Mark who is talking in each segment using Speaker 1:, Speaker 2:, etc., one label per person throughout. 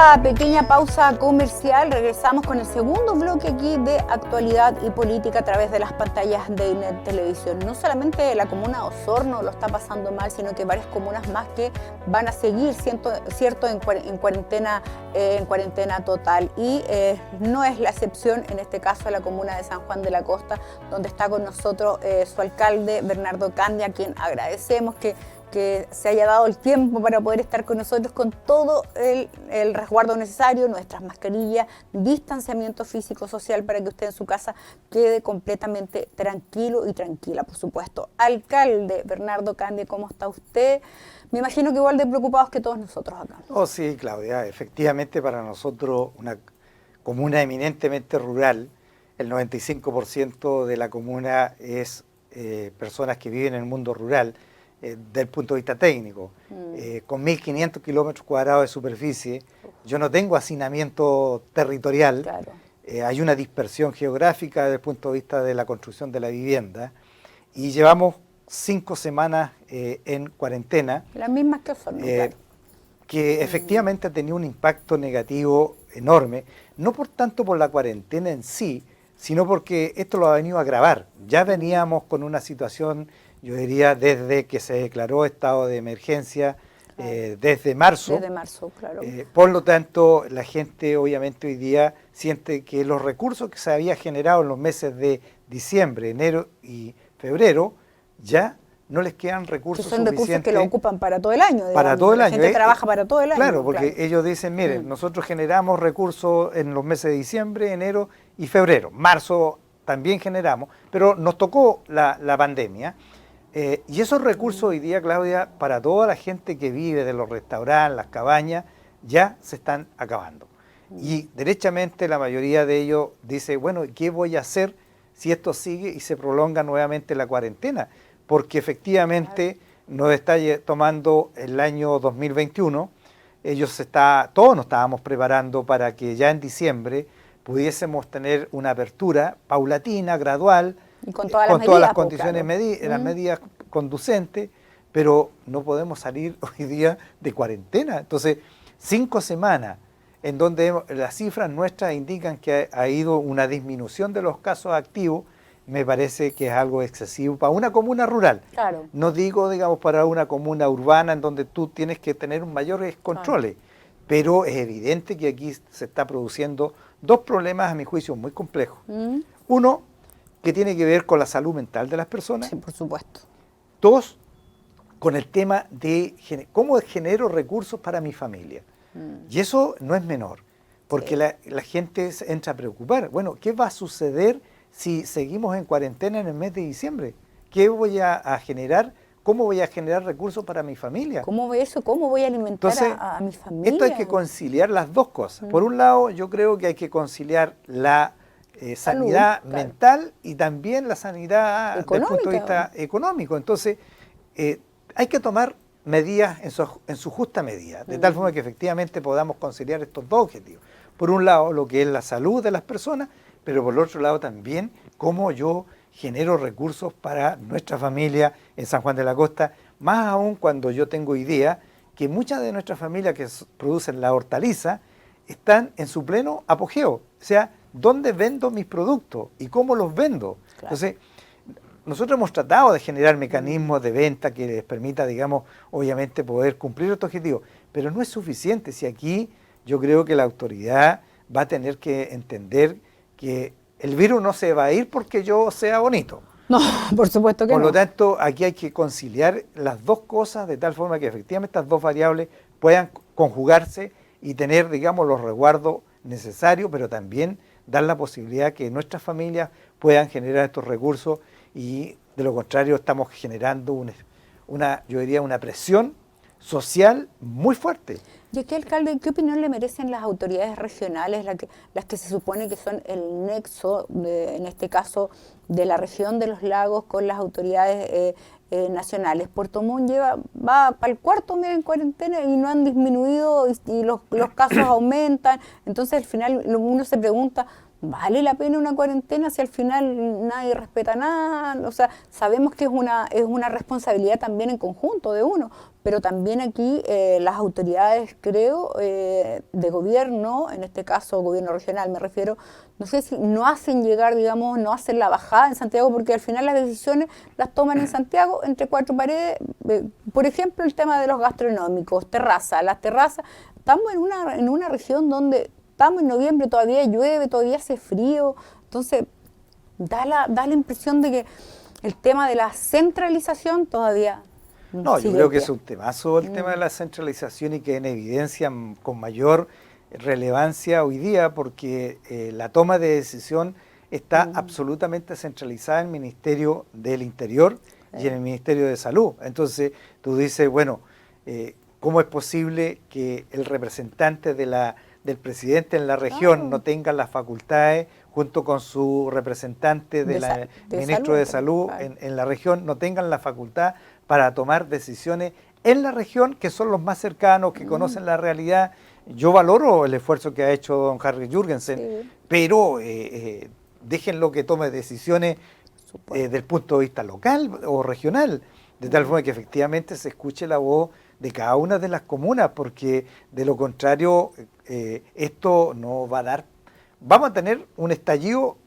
Speaker 1: esta pequeña pausa comercial regresamos con el segundo bloque aquí de actualidad y política a través de las pantallas de Inet Televisión. No solamente la comuna de Osorno lo está pasando mal, sino que varias comunas más que van a seguir en cuarentena total. Y no es la excepción, en este caso, la comuna de San Juan de la Costa, donde está con nosotros su alcalde Bernardo Candia, a quien agradecemos que se haya dado el tiempo para poder estar con nosotros con todo el resguardo necesario, nuestras mascarillas, distanciamiento físico-social para que usted en su casa quede completamente tranquilo y tranquila, por supuesto. Alcalde Bernardo Candia, ¿cómo está usted? Me imagino que igual de preocupados que todos nosotros acá.
Speaker 2: Oh, sí, Claudia, efectivamente para nosotros una comuna eminentemente rural, el 95% de la comuna es personas que viven en el mundo rural, del punto de vista técnico. Con 1.500 kilómetros cuadrados de superficie, yo no tengo hacinamiento territorial,
Speaker 1: Claro.
Speaker 2: Hay una dispersión geográfica desde el punto de vista de la construcción de la vivienda, y llevamos 5 semanas en cuarentena.
Speaker 1: Las mismas que Osorno, claro.
Speaker 2: Que efectivamente ha tenido un impacto negativo enorme, no por tanto por la cuarentena en sí, sino porque esto lo ha venido a agravar. Ya veníamos con una situación, yo diría, desde que se declaró estado de emergencia, desde marzo.
Speaker 1: Desde marzo, claro.
Speaker 2: Por lo tanto, la gente obviamente hoy día siente que los recursos que se había generado en los meses de diciembre, enero y febrero, ya no les quedan recursos
Speaker 1: que son
Speaker 2: suficientes.
Speaker 1: Recursos que lo ocupan para todo el año. Digamos.
Speaker 2: Para todo el año.
Speaker 1: La gente trabaja para todo el año.
Speaker 2: Claro, porque ellos dicen, miren, nosotros generamos recursos en los meses de diciembre, enero y febrero. Marzo también generamos, pero nos tocó la pandemia. Y esos recursos hoy día, Claudia, para toda la gente que vive de los restaurantes, las cabañas, ya se están acabando. Y derechamente la mayoría de ellos dice, bueno, ¿qué voy a hacer si esto sigue y se prolonga nuevamente la cuarentena? Porque efectivamente nos está tomando el año 2021, todos nos estábamos preparando para que ya en diciembre pudiésemos tener una apertura paulatina, gradual,
Speaker 1: y con todas
Speaker 2: las condiciones, las medidas conducentes, pero no podemos salir hoy día de cuarentena. Entonces, 5 semanas en donde las cifras nuestras indican que ha ido una disminución de los casos activos, me parece que es algo excesivo para una comuna rural.
Speaker 1: Claro.
Speaker 2: No digo, digamos, para una comuna urbana en donde tú tienes que tener mayores controles, pero es evidente que aquí se está produciendo 2 problemas, a mi juicio, muy complejos. Uno, que tiene que ver con la salud mental de las personas.
Speaker 1: Sí, por supuesto.
Speaker 2: 2, con el tema de cómo genero recursos para mi familia. Y eso no es menor, porque la gente se entra a preocupar. Bueno, ¿qué va a suceder si seguimos en cuarentena en el mes de diciembre? ¿Qué voy a generar? ¿Cómo voy a generar recursos para mi familia?
Speaker 1: ¿Cómo voy a alimentar a mi familia?
Speaker 2: Esto hay que conciliar las 2 cosas. Por un lado, yo creo que hay que conciliar la sanidad mental y también la sanidad desde el punto de vista económico. Entonces, hay que tomar medidas en su justa medida, de tal forma que efectivamente podamos conciliar estos 2 objetivos. Por un lado, lo que es la salud de las personas, pero por el otro lado también cómo yo genero recursos para nuestra familia en San Juan de la Costa, más aún cuando yo tengo idea que muchas de nuestras familias que producen la hortaliza están en su pleno apogeo. O sea, ¿dónde vendo mis productos y cómo los vendo? Claro. Entonces, nosotros hemos tratado de generar mecanismos de venta que les permita, digamos, obviamente poder cumplir estos objetivos, pero no es suficiente. Si aquí yo creo que la autoridad va a tener que entender que el virus no se va a ir porque yo sea bonito.
Speaker 1: No, por supuesto que no.
Speaker 2: Por lo tanto, aquí hay que conciliar las 2 cosas de tal forma que efectivamente estas 2 variables puedan conjugarse y tener, digamos, los resguardos necesarios, pero también dar la posibilidad que nuestras familias puedan generar estos recursos, y de lo contrario estamos generando yo diría, una presión social muy fuerte.
Speaker 1: Y aquí, alcalde, ¿qué opinión le merecen las autoridades regionales, las que se supone que son el nexo, en este caso, de la región de los lagos con las autoridades nacionales? Puerto Montt va para el 4º mes en cuarentena y no han disminuido y los casos aumentan. Entonces, al final, uno se pregunta, ¿vale la pena una cuarentena si al final nadie respeta nada? O sea, sabemos que es una responsabilidad también en conjunto de uno, pero también aquí las autoridades, creo, de gobierno, en este caso gobierno regional me refiero, no sé si no hacen llegar, digamos, no hacen la bajada en Santiago, porque al final las decisiones las toman en Santiago entre cuatro paredes. Por ejemplo, el tema de los gastronómicos, terrazas, las terrazas, estamos en una región donde estamos en noviembre, todavía llueve, todavía hace frío, entonces da la impresión de que el tema de la centralización todavía
Speaker 2: no, yo creo que es un temazo el tema de la centralización y que en evidencia con mayor relevancia hoy día porque la toma de decisión está absolutamente centralizada en el Ministerio del Interior y en el Ministerio de Salud. Entonces tú dices, bueno, ¿cómo es posible que el representante del presidente en la región no tenga las facultades junto con su representante del ministro de Salud en la región, no tengan la facultad para tomar decisiones en la región, que son los más cercanos, que conocen la realidad? Yo valoro el esfuerzo que ha hecho don Harry Jurgensen, pero déjenlo que tome decisiones desde el punto de vista local o regional, de tal forma que efectivamente se escuche la voz de cada una de las comunas, porque de lo contrario esto no va a dar. Vamos a tener un estallido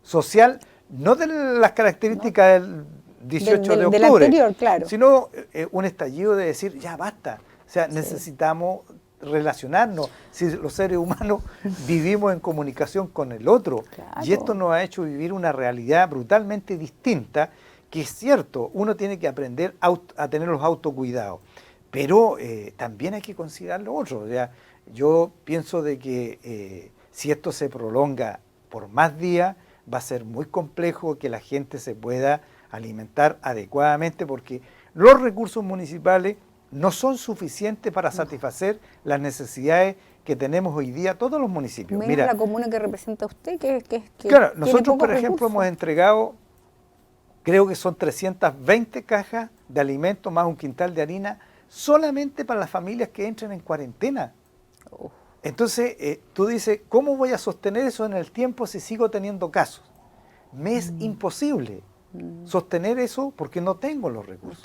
Speaker 2: social, no de las características del 18 de octubre,
Speaker 1: del anterior, claro,
Speaker 2: sino un estallido de decir, ya basta, o sea, necesitamos relacionarnos, si los seres humanos vivimos en comunicación con el otro, y esto nos ha hecho vivir una realidad brutalmente distinta, que es cierto, uno tiene que aprender a tener los autocuidados, pero también hay que considerar lo otro. O sea, yo pienso de que si esto se prolonga por más días, va a ser muy complejo que la gente se pueda alimentar adecuadamente, porque los recursos municipales no son suficientes para satisfacer las necesidades que tenemos hoy día todos los municipios.
Speaker 1: Menos la comuna que representa usted, que
Speaker 2: claro, nosotros por ejemplo hemos entregado, creo que son 320 cajas de alimentos más un quintal de harina solamente para las familias que entren en cuarentena. Entonces tú dices, ¿cómo voy a sostener eso en el tiempo si sigo teniendo casos? Me es imposible sostener eso porque no tengo los recursos.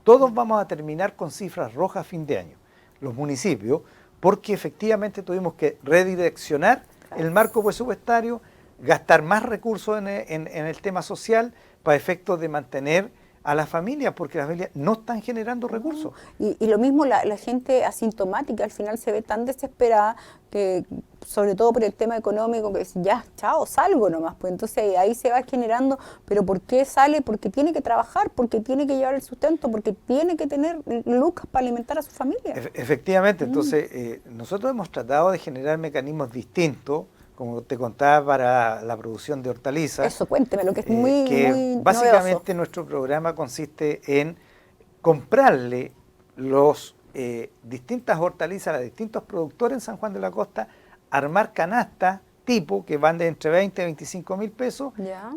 Speaker 2: Todos vamos a terminar con cifras rojas a fin de año, los municipios, porque efectivamente tuvimos que redireccionar el marco presupuestario, gastar más recursos en el tema social para efectos de mantener a las familias, porque las familias no están generando recursos.
Speaker 1: Y lo mismo la gente asintomática al final se ve tan desesperada que, sobre todo por el tema económico, que dice, ya, chao, salgo nomás. Pues entonces ahí se va generando, pero ¿por qué sale? Porque tiene que trabajar, porque tiene que llevar el sustento, porque tiene que tener lucas para alimentar a su familia.
Speaker 2: Efectivamente, entonces nosotros hemos tratado de generar mecanismos distintos, como te contaba, para la producción de hortalizas.
Speaker 1: Eso, cuénteme, lo que es muy
Speaker 2: básicamente
Speaker 1: novedoso.
Speaker 2: Nuestro programa consiste en comprarle los distintas hortalizas a distintos productores en San Juan de la Costa, armar canastas tipo que van de entre 20 y 25 mil pesos,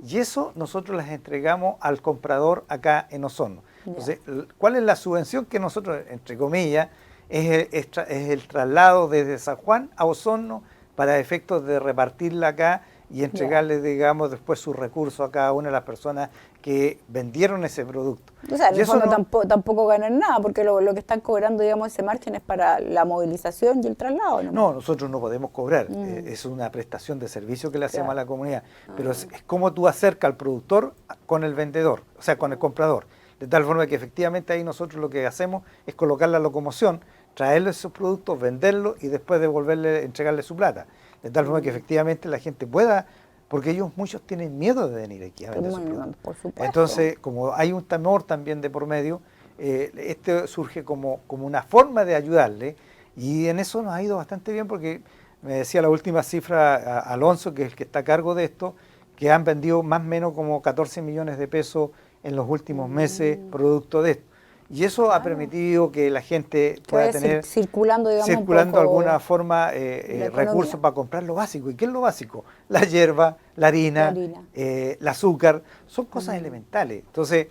Speaker 2: y eso nosotros las entregamos al comprador acá en Osorno. Entonces, ¿cuál es la subvención que nosotros, entre comillas, es el traslado desde San Juan a Osorno para efectos de repartirla acá y entregarle, digamos, después sus recursos a cada una de las personas que vendieron ese producto?
Speaker 1: O sea, en el fondo tampoco ganan nada, porque lo que están cobrando, digamos, ese margen es para la movilización y el traslado, ¿no?
Speaker 2: No, nosotros no podemos cobrar, es una prestación de servicio que le hacemos a la comunidad, pero es como tú acercas al productor con el vendedor, o sea, con el comprador, de tal forma que efectivamente ahí nosotros lo que hacemos es colocar la locomoción, traerle esos productos, venderlos y después devolverle, entregarle su plata, de tal forma que efectivamente la gente pueda, porque muchos tienen miedo de venir aquí a vender sus productos.
Speaker 1: Por supuesto.
Speaker 2: Entonces, como hay un temor también de por medio, este surge como una forma de ayudarle, y en eso nos ha ido bastante bien, porque me decía la última cifra Alonso, que es el que está a cargo de esto, que han vendido más o menos como 14 millones de pesos en los últimos meses producto de esto. Y eso ha permitido que la gente pueda tener
Speaker 1: circulando, digamos,
Speaker 2: de alguna forma recursos para comprar lo básico. ¿Y qué es lo básico? La hierba, la harina, el azúcar, son cosas elementales. Entonces,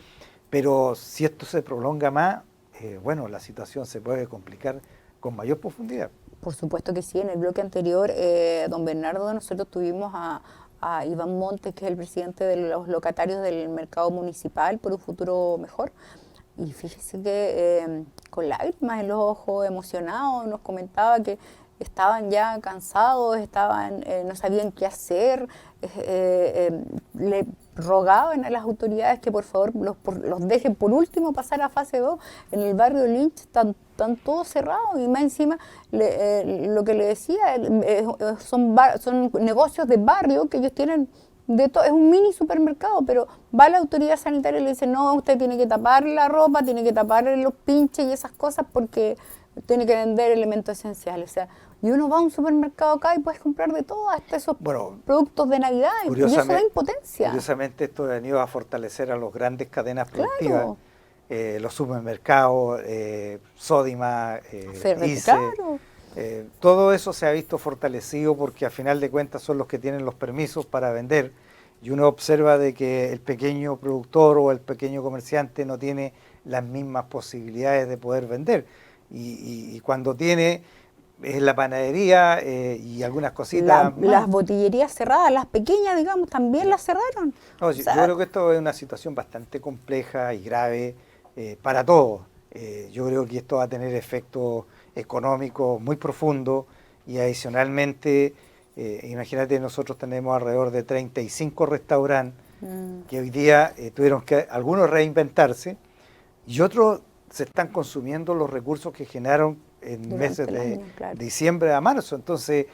Speaker 2: pero si esto se prolonga más, bueno, la situación se puede complicar con mayor profundidad.
Speaker 1: Por supuesto que sí. En el bloque anterior, don Bernardo, nosotros tuvimos a Iván Montes, que es el presidente de los locatarios del mercado municipal por un futuro mejor. Y fíjese que con lágrimas en los ojos, emocionados, nos comentaba que estaban ya cansados, no sabían qué hacer, le rogaban a las autoridades que por favor los dejen por último pasar a fase 2. En el barrio Lynch están todos cerrados y más encima lo que le decía, son negocios de barrio que ellos tienen de todo, es un mini supermercado, pero va la autoridad sanitaria y le dice, no, usted tiene que tapar la ropa, tiene que tapar los pinches y esas cosas porque tiene que vender elementos esenciales. O sea, y uno va a un supermercado acá y puedes comprar de todo, hasta esos productos de Navidad, y eso da impotencia.
Speaker 2: Curiosamente esto ha venido a fortalecer a las grandes cadenas productivas, los supermercados, Sodima, ICE, todo eso se ha visto fortalecido porque a final de cuentas son los que tienen los permisos para vender, y uno observa de que el pequeño productor o el pequeño comerciante no tiene las mismas posibilidades de poder vender, y cuando tiene la panadería y algunas cositas
Speaker 1: las botillerías cerradas, las pequeñas, digamos, también las cerraron.
Speaker 2: No, yo creo que esto es una situación bastante compleja y grave para todos. Yo creo que esto va a tener efectos económicos muy profundos, y adicionalmente, imagínate, nosotros tenemos alrededor de 35 restaurantes que hoy día tuvieron que algunos reinventarse, y otros se están consumiendo los recursos que generaron en meses de diciembre a marzo. Entonces,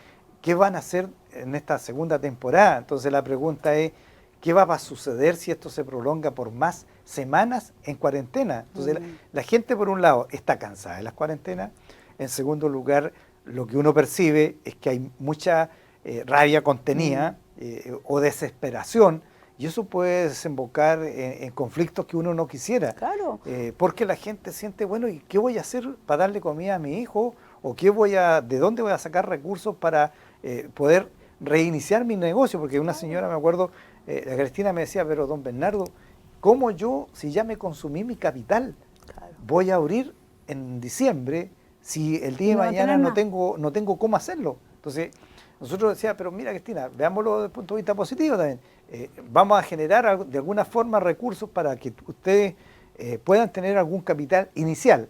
Speaker 2: ¿qué van a hacer en esta segunda temporada? Entonces la pregunta es, ¿qué va a suceder si esto se prolonga por más semanas en cuarentena? Entonces la gente, por un lado, está cansada de las cuarentenas. En segundo lugar, lo que uno percibe es que hay mucha rabia contenida o desesperación, y eso puede desembocar en conflictos que uno no quisiera.
Speaker 1: Claro.
Speaker 2: Porque la gente siente, bueno, ¿y qué voy a hacer para darle comida a mi hijo? ¿O de dónde voy a sacar recursos para poder reiniciar mi negocio? Porque una señora, me acuerdo, la Cristina me decía, pero don Bernardo, ¿cómo yo, si ya me consumí mi capital, voy a abrir en diciembre si el día de mañana no tengo cómo hacerlo? Entonces, nosotros decíamos, pero mira, Cristina, veámoslo desde el punto de vista positivo también. Vamos a generar de alguna forma recursos para que ustedes puedan tener algún capital inicial,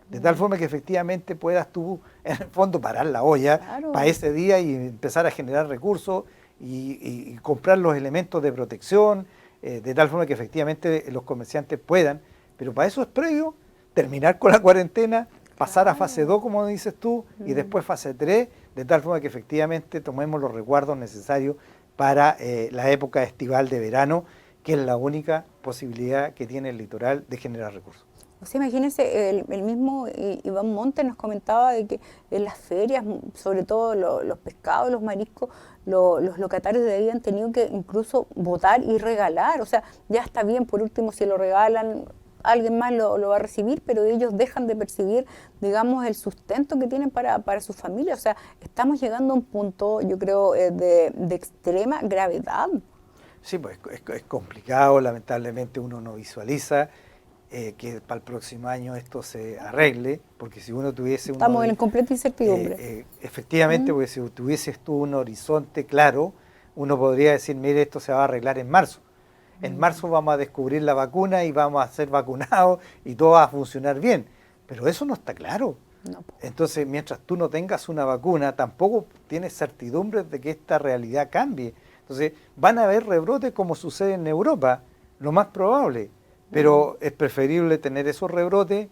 Speaker 2: de tal forma que efectivamente puedas tú, en el fondo, parar la olla para ese día y empezar a generar recursos y comprar los elementos de protección, de tal forma que efectivamente los comerciantes puedan, pero para eso es previo terminar con la cuarentena, pasar a fase 2, como dices tú, y después fase 3, de tal forma que efectivamente tomemos los resguardos necesarios para la época estival de verano, que es la única posibilidad que tiene el litoral de generar recursos.
Speaker 1: O sea, imagínense, el mismo Iván Montes nos comentaba de que en las ferias, sobre todo los pescados, los mariscos, los locatarios de ahí han tenido que incluso votar y regalar. O sea, ya está bien, por último, si lo regalan, alguien más lo va a recibir, pero ellos dejan de percibir, digamos, el sustento que tienen para su familia. O sea, estamos llegando a un punto, yo creo, de extrema gravedad.
Speaker 2: Sí, pues es complicado, lamentablemente uno no visualiza que para el próximo año esto se arregle, porque si uno tuviese...
Speaker 1: Estamos en completa incertidumbre.
Speaker 2: Efectivamente, porque si tuvieses tú un horizonte claro, uno podría decir, mire, esto se va a arreglar en marzo. En marzo vamos a descubrir la vacuna y vamos a ser vacunados y todo va a funcionar bien. Pero eso no está claro.
Speaker 1: No.
Speaker 2: Entonces, mientras tú no tengas una vacuna, tampoco tienes certidumbre de que esta realidad cambie. Entonces, van a haber rebrotes como sucede en Europa, lo más probable. Pero es preferible tener esos rebrotes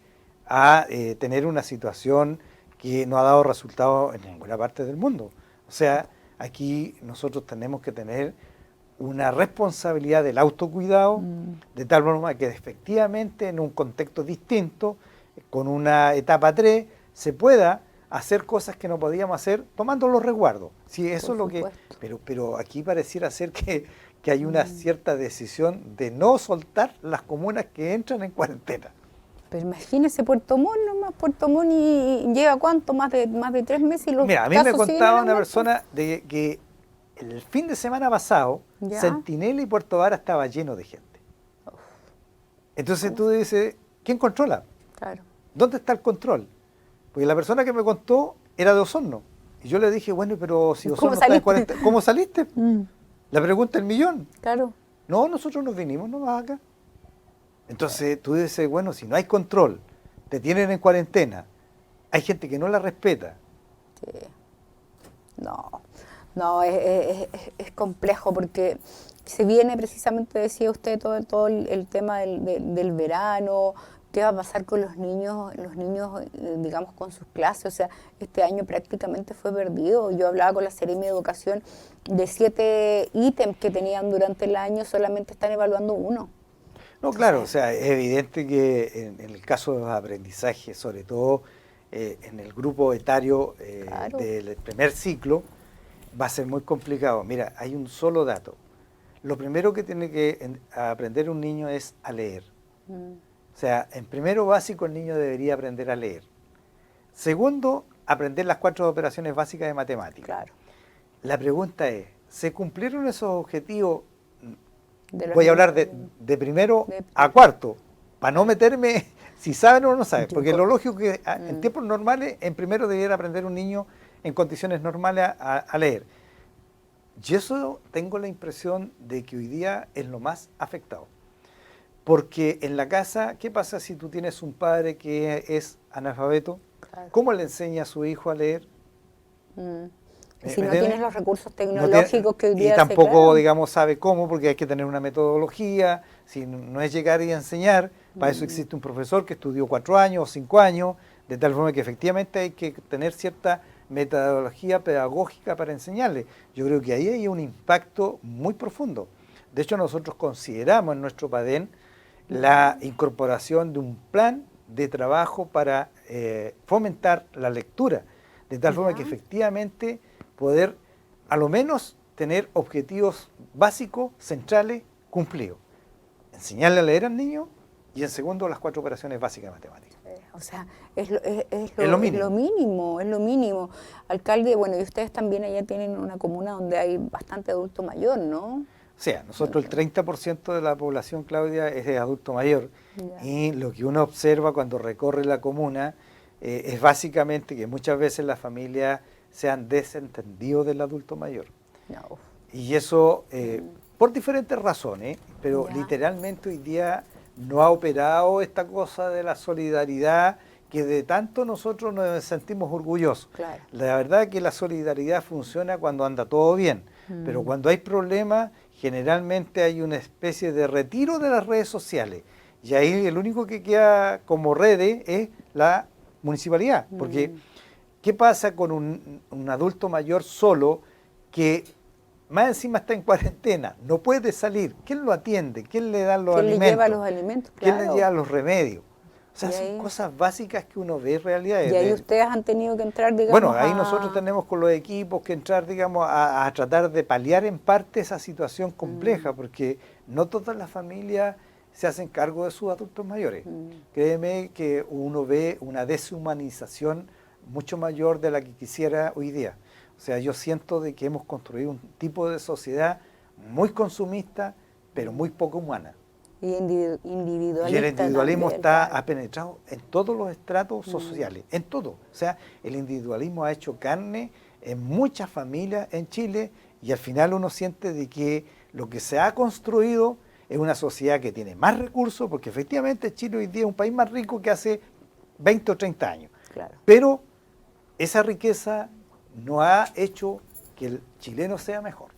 Speaker 2: a tener una situación que no ha dado resultados en ninguna parte del mundo. O sea, aquí nosotros tenemos que tener una responsabilidad del autocuidado, de tal forma que efectivamente en un contexto distinto, con una etapa 3, se pueda hacer cosas que no podíamos hacer tomando los resguardos. Sí, eso es lo que... Pero aquí pareciera ser que hay una cierta decisión de no soltar las comunas que entran en cuarentena.
Speaker 1: Pero imagínese Puerto Montt nomás, Puerto Montt y lleva ¿cuánto? Más de 3 meses y los
Speaker 2: Mira, a mí me contaba una persona de que el fin de semana pasado, Centinela y Puerto Vara estaba lleno de gente. Entonces tú dices, ¿quién controla?
Speaker 1: Claro.
Speaker 2: ¿Dónde está el control? Porque la persona que me contó era de Osorno. Y yo le dije, bueno, pero si Osorno está en cuarentena, ¿cómo saliste? La pregunta del millón.
Speaker 1: Claro.
Speaker 2: No, nosotros nos vinimos nomás acá. Entonces tú dices, bueno, si no hay control, te tienen en cuarentena, hay gente que no la respeta.
Speaker 1: Sí. No, es complejo porque se viene precisamente, decía usted, todo el tema del verano, qué va a pasar con los niños, digamos, con sus clases. O sea, este año prácticamente fue perdido. Yo hablaba con la Seremi de Educación de 7 ítems que tenían durante el año, solamente están evaluando 1.
Speaker 2: No, claro, o sea, es evidente que en el caso de los aprendizajes, sobre todo en el grupo etario
Speaker 1: Claro.
Speaker 2: del primer ciclo, va a ser muy complicado. Mira, hay un solo dato. Lo primero que tiene que aprender un niño es a leer. O sea, en primero básico el niño debería aprender a leer. Segundo, aprender las 4 operaciones básicas de matemáticas.
Speaker 1: Claro.
Speaker 2: La pregunta es, ¿se cumplieron esos objetivos?
Speaker 1: De
Speaker 2: Voy a hablar de primero a cuarto, para no meterme si saben o no saben, porque lo lógico que en tiempos normales, en primero debiera aprender un niño en condiciones normales a leer. Y eso tengo la impresión de que hoy día es lo más afectado. Porque en la casa, ¿qué pasa si tú tienes un padre que es analfabeto?
Speaker 1: Claro.
Speaker 2: ¿Cómo le enseña a su hijo a leer?
Speaker 1: Y si no tienes los recursos tecnológicos que hoy día
Speaker 2: y tampoco, digamos, sabe cómo, porque hay que tener una metodología, si no es llegar y enseñar, para eso existe un profesor que estudió 4 años o 5 años, de tal forma que efectivamente hay que tener cierta metodología pedagógica para enseñarle. Yo creo que ahí hay un impacto muy profundo. De hecho, nosotros consideramos en nuestro PADEN la incorporación de un plan de trabajo para fomentar la lectura, de tal forma que efectivamente poder a lo menos tener objetivos básicos, centrales, cumplidos. Enseñarle a leer al niño y en segundo las 4 operaciones básicas de matemáticas.
Speaker 1: O sea, es lo mínimo. Alcalde, bueno, y ustedes también allá tienen una comuna donde hay bastante adulto mayor, ¿no?
Speaker 2: O sea, nosotros el 30% de la población, Claudia, es de adulto mayor. Ya. Y lo que uno observa cuando recorre la comuna es básicamente que muchas veces las familias se han desentendido del adulto mayor. No. Y eso por diferentes razones, pero literalmente hoy día no ha operado esta cosa de la solidaridad que de tanto nosotros nos sentimos orgullosos. Claro. La verdad es que la solidaridad funciona cuando anda todo bien, pero cuando hay problemas, generalmente hay una especie de retiro de las redes sociales. Y ahí el único que queda como redes es la municipalidad. Porque, ¿qué pasa con un adulto mayor solo que más encima está en cuarentena, no puede salir? ¿Quién lo atiende? ¿Quién le da los alimentos?
Speaker 1: ¿Quién le lleva los alimentos?
Speaker 2: Claro. ¿Quién le lleva los remedios? O sea, son cosas básicas que uno ve en realidad.
Speaker 1: Y ahí ustedes han tenido que entrar, digamos,
Speaker 2: bueno, ahí nosotros tenemos con los equipos que entrar, digamos, a tratar de paliar en parte esa situación compleja, porque no todas las familias se hacen cargo de sus adultos mayores. Créeme que uno ve una deshumanización mucho mayor de la que quisiera hoy día. O sea, yo siento de que hemos construido un tipo de sociedad muy consumista, pero muy poco humana.
Speaker 1: Y individualista.
Speaker 2: Y el individualismo
Speaker 1: también,
Speaker 2: ha penetrado en todos los estratos sociales, en todo. O sea, el individualismo ha hecho carne en muchas familias en Chile y al final uno siente de que lo que se ha construido es una sociedad que tiene más recursos, porque efectivamente Chile hoy día es un país más rico que hace 20 o 30 años. Claro. Pero esa riqueza no ha hecho que el chileno sea mejor.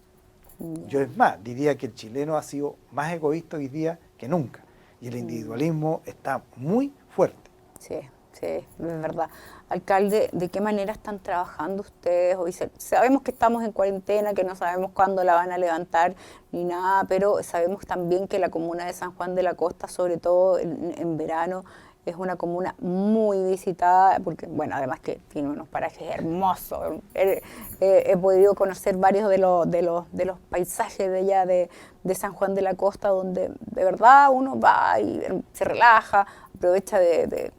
Speaker 2: Yo es más, diría que el chileno ha sido más egoísta hoy día que nunca. Y el individualismo está muy fuerte.
Speaker 1: Sí, es verdad. Alcalde, ¿de qué manera están trabajando ustedes hoy? Sabemos que estamos en cuarentena, que no sabemos cuándo la van a levantar ni nada, pero sabemos también que la comuna de San Juan de la Costa, sobre todo en verano, es una comuna muy visitada, porque, bueno, además que tiene unos parajes hermosos. He podido conocer varios de los paisajes de allá de San Juan de la Costa, donde de verdad uno va y se relaja, aprovecha de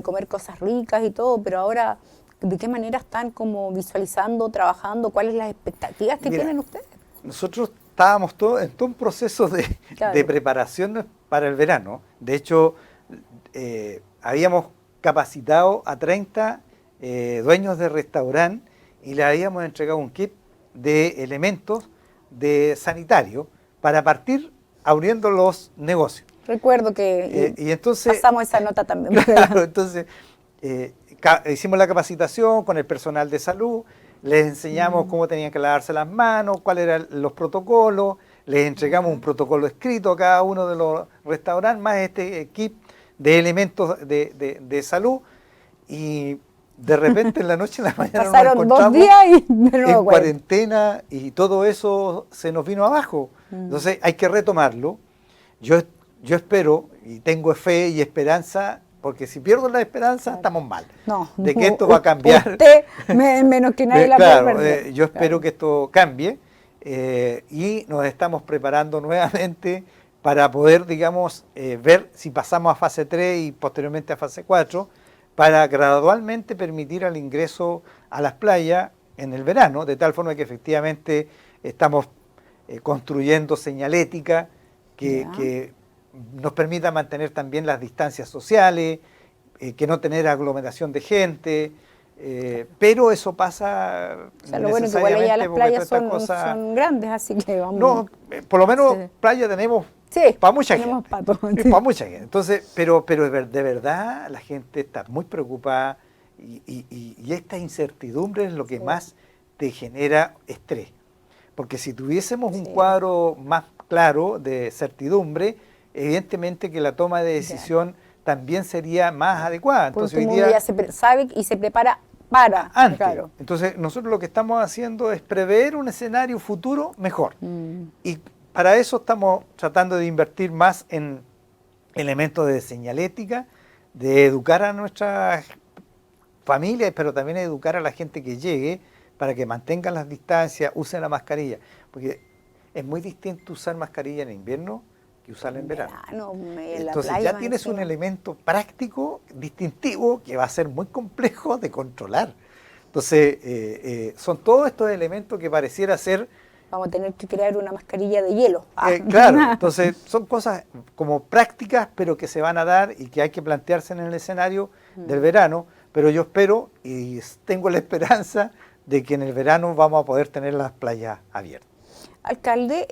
Speaker 1: comer cosas ricas y todo, pero ahora, ¿de qué manera están como visualizando, trabajando? ¿Cuáles las expectativas que tienen ustedes?
Speaker 2: Nosotros estábamos en todo un proceso de preparación para el verano. De hecho, habíamos capacitado a 30 dueños de restaurante y le habíamos entregado un kit de elementos de sanitario para partir abriendo los negocios.
Speaker 1: Recuerdo que
Speaker 2: y entonces,
Speaker 1: pasamos esa nota también.
Speaker 2: Claro, entonces hicimos la capacitación con el personal de salud, les enseñamos cómo tenían que lavarse las manos, cuáles eran los protocolos, les entregamos un protocolo escrito a cada uno de los restaurantes, más este kit de elementos de salud, y de repente en la noche, en la mañana
Speaker 1: pasaron
Speaker 2: nos encontramos
Speaker 1: 2 días y de nuevo
Speaker 2: en cuarentena, y todo eso se nos vino abajo. Entonces hay que retomarlo. Yo espero y tengo fe y esperanza, porque si pierdo la esperanza estamos mal, de que esto va a cambiar.
Speaker 1: Usted menos que nadie la puede perder.
Speaker 2: Yo espero que esto cambie, y nos estamos preparando nuevamente para poder, digamos, ver si pasamos a fase 3 y posteriormente a fase 4, para gradualmente permitir el ingreso a las playas en el verano, de tal forma que efectivamente estamos construyendo señalética que nos permita mantener también las distancias sociales, que no tener aglomeración de gente, pero eso pasa.
Speaker 1: O sea, lo bueno es que igual allá las playas son grandes, así que vamos.
Speaker 2: No, por lo menos playa tenemos para mucha gente. Para mucha gente. Entonces, pero de verdad la gente está muy preocupada, y esta incertidumbre es lo que más te genera estrés. Porque si tuviésemos un cuadro más claro de certidumbre, evidentemente que la toma de decisión también sería más adecuada. Entonces
Speaker 1: hoy día ya se sabe y se prepara para
Speaker 2: antes. Claro. Entonces nosotros lo que estamos haciendo es prever un escenario futuro mejor. Y para eso estamos tratando de invertir más en elementos de señalética, de educar a nuestras familias, pero también educar a la gente que llegue para que mantengan las distancias, usen la mascarilla. Porque es muy distinto usar mascarilla en invierno que usarla en verano. Entonces ya tienes un elemento práctico, distintivo, que va a ser muy complejo de controlar. Entonces, son todos estos elementos que pareciera ser...
Speaker 1: Vamos a tener que crear una mascarilla de hielo.
Speaker 2: Claro, entonces son cosas como prácticas, pero que se van a dar y que hay que plantearse en el escenario del verano. Pero yo espero y tengo la esperanza de que en el verano vamos a poder tener las playas abiertas.
Speaker 1: Alcalde,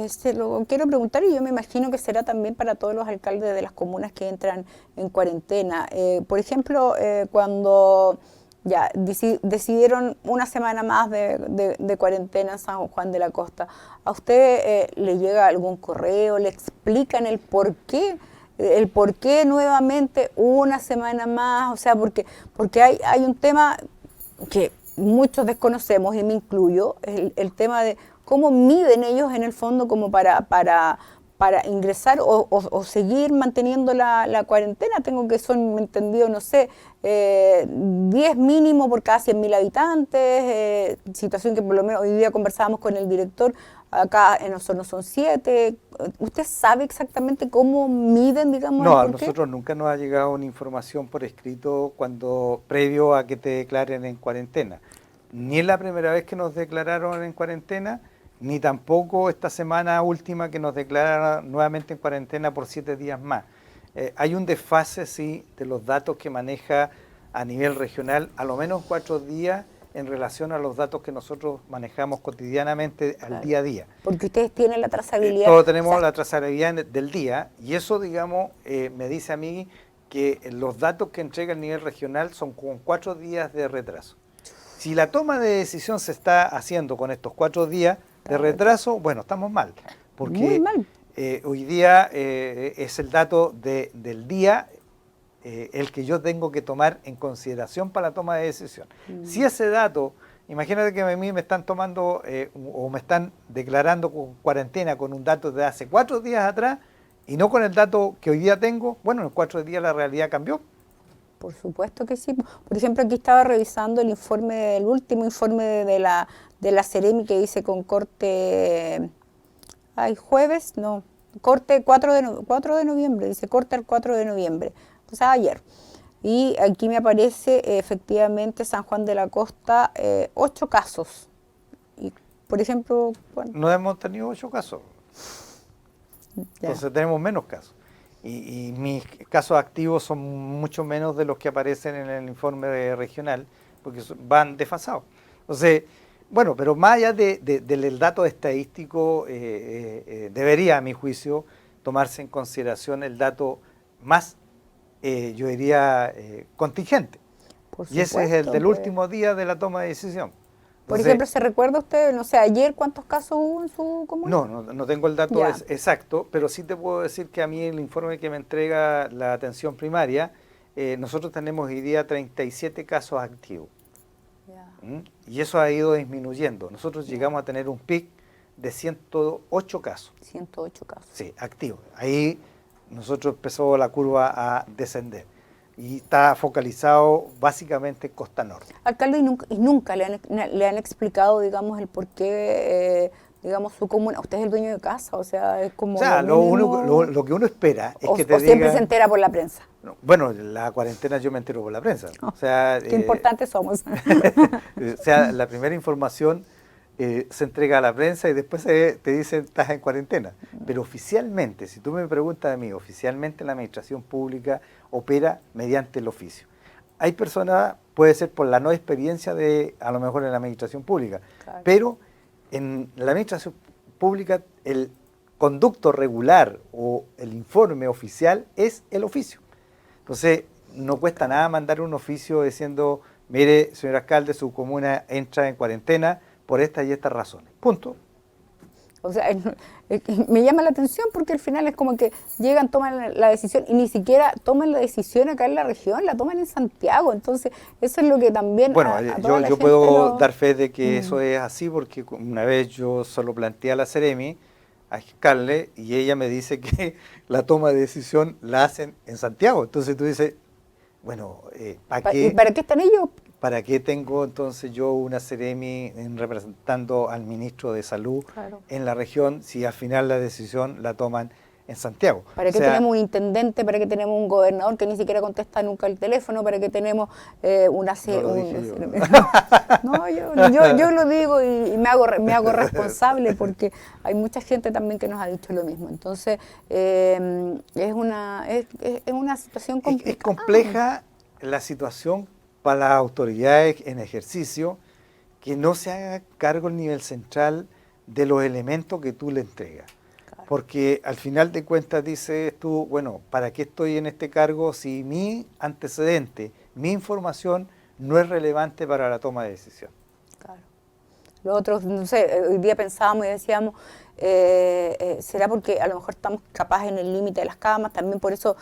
Speaker 1: se lo quiero preguntar, y yo me imagino que será también para todos los alcaldes de las comunas que entran en cuarentena. Por ejemplo, cuando ya decidieron una semana más de cuarentena en San Juan de la Costa, ¿a usted le llega algún correo, le explican el por qué nuevamente una semana más? O sea, porque hay un tema que muchos desconocemos, y me incluyo, el tema de cómo miden ellos en el fondo como para ingresar o seguir manteniendo la cuarentena. Tengo que son entendido, no sé, 10 mínimo por cada 100.000 habitantes, situación que por lo menos hoy día conversábamos con el director, acá en Osorno son 7. ¿Usted sabe exactamente cómo miden, digamos?
Speaker 2: No, a nosotros nunca nos ha llegado una información por escrito previo a que te declaren en cuarentena. Ni es la primera vez que nos declararon en cuarentena, ni tampoco esta semana última que nos declararon nuevamente en cuarentena por 7 días más. Hay un desfase, sí, de los datos que maneja a nivel regional, a lo menos 4 días en relación a los datos que nosotros manejamos cotidianamente al día a día.
Speaker 1: Porque ustedes tienen la trazabilidad.
Speaker 2: Todos tenemos la trazabilidad del día, y eso, digamos, me dice a mí que los datos que entrega el nivel regional son con 4 días de retraso. Si la toma de decisión se está haciendo con estos 4 días de retraso, bueno, estamos mal. Porque muy mal. Hoy día es el dato del día el que yo tengo que tomar en consideración para la toma de decisión. Si ese dato, imagínate que a mí me están tomando o me están declarando cuarentena con un dato de hace 4 días atrás y no con el dato que hoy día tengo, bueno, en 4 días la realidad cambió.
Speaker 1: Por supuesto que sí. Por ejemplo, aquí estaba revisando el último informe de la Seremi, que dice con corte, corte 4 de noviembre, dice corte el 4 de noviembre, o sea, ayer. Y aquí me aparece efectivamente San Juan de la Costa, 8 casos. Y, por ejemplo, bueno,
Speaker 2: no hemos tenido 8 casos.
Speaker 1: Ya.
Speaker 2: Entonces tenemos menos casos. Y mis casos activos son mucho menos de los que aparecen en el informe regional, porque van desfasados. Entonces, bueno, pero más allá del dato estadístico, debería, a mi juicio, tomarse en consideración el dato más, yo diría, contingente. Y ese es el del último día de la toma de decisión.
Speaker 1: Por ejemplo, ¿se recuerda usted, no sé, ayer cuántos casos hubo en su comuna?
Speaker 2: No tengo el dato exacto, pero sí te puedo decir que a mí el informe que me entrega la atención primaria, nosotros tenemos hoy día 37 casos activos. Y eso ha ido disminuyendo. Nosotros llegamos a tener un pic de 108 casos.
Speaker 1: 108 casos.
Speaker 2: Sí, activos. Ahí nosotros empezó la curva a descender. Y está focalizado básicamente en Costa Norte.
Speaker 1: Alcalde, ¿y nunca le han explicado, digamos, el por qué, digamos, su comuna? Usted es el dueño de casa, o sea, es como...
Speaker 2: O sea, lo que uno espera es que te digan...
Speaker 1: siempre se entera por la prensa.
Speaker 2: No, bueno, la cuarentena yo me entero por la prensa. O sea,
Speaker 1: qué importantes somos.
Speaker 2: O sea, la primera información se entrega a la prensa y después te dicen estás en cuarentena. Pero oficialmente, si tú me preguntas a mí, oficialmente la administración pública opera mediante el oficio. Hay personas, puede ser por la no experiencia a lo mejor en la administración pública, claro, pero en la administración pública el conducto regular o el informe oficial es el oficio. Entonces, no cuesta nada mandar un oficio diciendo, mire, señor alcalde, su comuna entra en cuarentena por estas y estas razones. Punto.
Speaker 1: O sea, me llama la atención porque al final es como que llegan, toman la decisión y ni siquiera toman la decisión acá en la región, la toman en Santiago. Entonces, eso es lo que también...
Speaker 2: Bueno, yo puedo dar fe de que eso es así porque una vez yo solo planteé a la Seremi, a alcalde, y ella me dice que la toma de decisión la hacen en Santiago. Entonces tú dices, bueno, ¿para qué?
Speaker 1: ¿Para qué están ellos?
Speaker 2: ¿Para qué tengo entonces yo una Seremi representando al ministro de Salud, claro, en la región si al final la decisión la toman en Santiago?
Speaker 1: ¿Para qué tenemos un intendente? ¿Para qué tenemos un gobernador que ni siquiera contesta nunca el teléfono? ¿Para qué tenemos una... No, yo lo digo y me hago responsable porque hay mucha gente también que nos ha dicho lo mismo. Entonces, es una situación complicada.
Speaker 2: Es compleja la situación para las autoridades en ejercicio, que no se haga cargo el nivel central de los elementos que tú le entregas. Claro. Porque al final de cuentas dices tú, bueno, ¿para qué estoy en este cargo si mi antecedente, mi información no es relevante para la toma de decisión?
Speaker 1: Claro. Los otros, no sé, hoy día pensábamos y decíamos, será porque a lo mejor estamos capaz en el límite de las camas, también por eso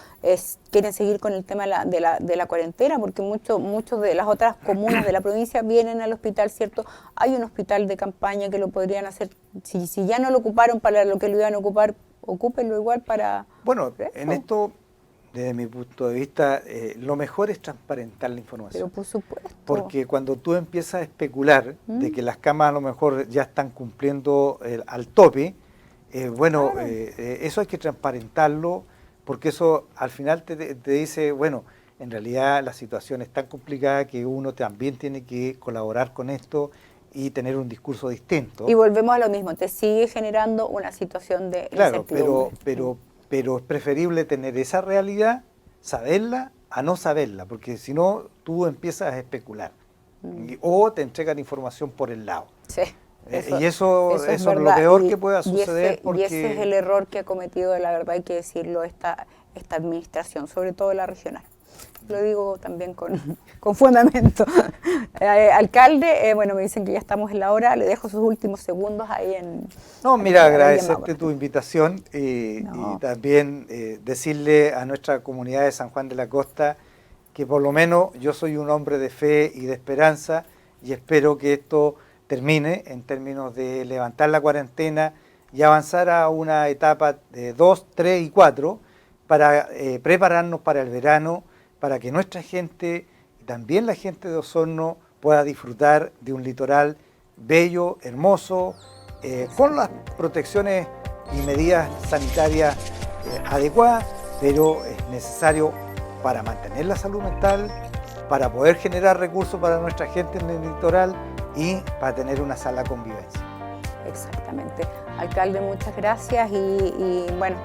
Speaker 1: quieren seguir con el tema de la cuarentena, porque muchos de las otras comunas de la provincia vienen al hospital, ¿cierto? Hay un hospital de campaña que lo podrían hacer, si ya no lo ocuparon para lo que lo iban a ocupar, ocúpenlo igual para...
Speaker 2: Bueno, en esto, desde mi punto de vista, lo mejor es transparentar la información.
Speaker 1: Pero por supuesto.
Speaker 2: Porque cuando tú empiezas a especular de que las camas a lo mejor ya están cumpliendo al tope, bueno, claro, eso hay que transparentarlo, porque eso al final te dice, bueno, en realidad la situación es tan complicada que uno también tiene que colaborar con esto y tener un discurso distinto.
Speaker 1: Y volvemos a lo mismo, te sigue generando una situación de
Speaker 2: incertidumbre. Claro, pero es preferible tener esa realidad, saberla, a no saberla, porque si no, tú empiezas a especular. O te entregan información por el lado.
Speaker 1: Sí.
Speaker 2: Y eso es lo peor que pueda suceder.
Speaker 1: Y ese es el error que ha cometido, la verdad hay que decirlo, esta administración, sobre todo la regional. Lo digo también con fundamento. Alcalde, bueno, me dicen que ya estamos en la hora, le dejo sus últimos segundos ahí en...
Speaker 2: No, mira, agradecerte tu invitación y también decirle a nuestra comunidad de San Juan de la Costa que por lo menos yo soy un hombre de fe y de esperanza y espero que esto termine en términos de levantar la cuarentena y avanzar a una etapa de 2, 3 y 4 para prepararnos para el verano, para que nuestra gente y también la gente de Osorno pueda disfrutar de un litoral bello, hermoso, con las protecciones y medidas sanitarias adecuadas, pero es necesario para mantener la salud mental, para poder generar recursos para nuestra gente en el litoral y para tener una sana convivencia.
Speaker 1: Exactamente. Alcalde, muchas gracias y bueno,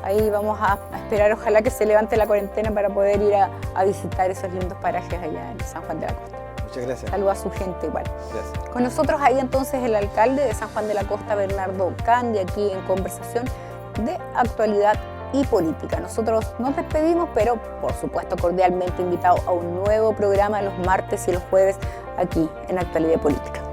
Speaker 1: ahí vamos a esperar, ojalá que se levante la cuarentena para poder ir a visitar esos lindos parajes allá en San Juan de la Costa.
Speaker 2: Muchas gracias.
Speaker 1: Saludos a su gente igual.
Speaker 2: Gracias.
Speaker 1: Con nosotros ahí entonces el alcalde de San Juan de la Costa, Bernardo Candia, aquí en conversación de actualidad y política. Nosotros nos despedimos, pero por supuesto cordialmente invitados a un nuevo programa los martes y los jueves aquí en Actualidad y Política.